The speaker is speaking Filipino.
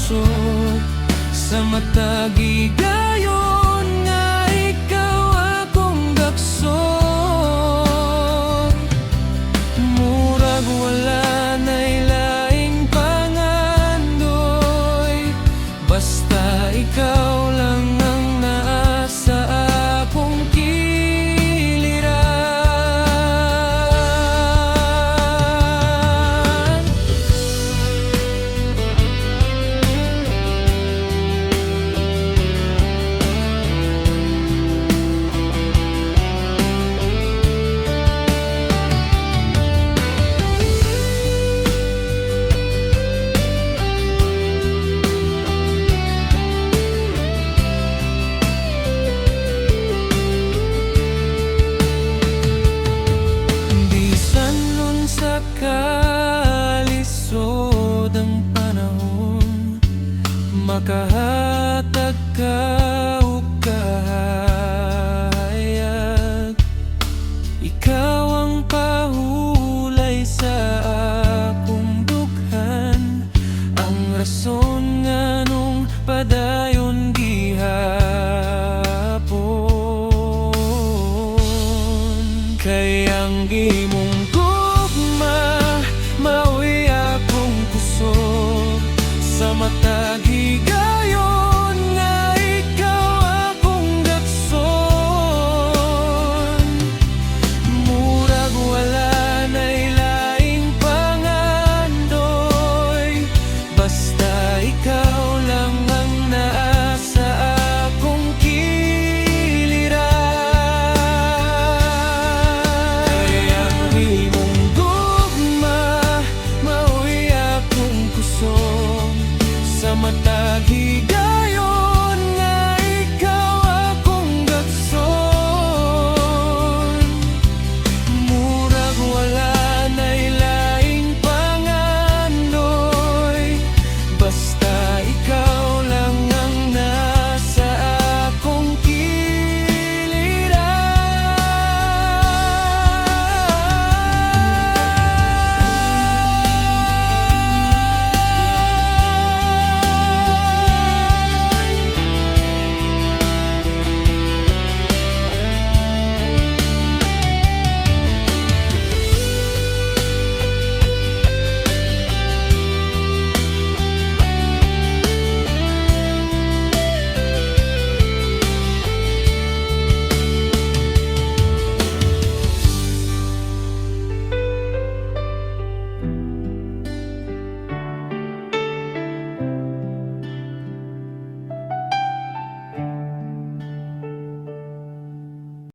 kusog sa matag higayon nga ikaw akong daksod. Murag wala na'y laing pangandoy, basta ikaw lang ang naa sa akong kiliran. Sa kalisod ang panahon, makahatag ka o kahayag. Ikaw ang pahulay sa akong dughan, ang rason nga nung padayon gihapon. Kayang imong mauwi akong kusog sa matag higayon nga ikaw akong daksod. Murag wala na'y laing pangandoy, basta ikaw lang ang naa sa akong kiliran. Kayang imong sa matag higayon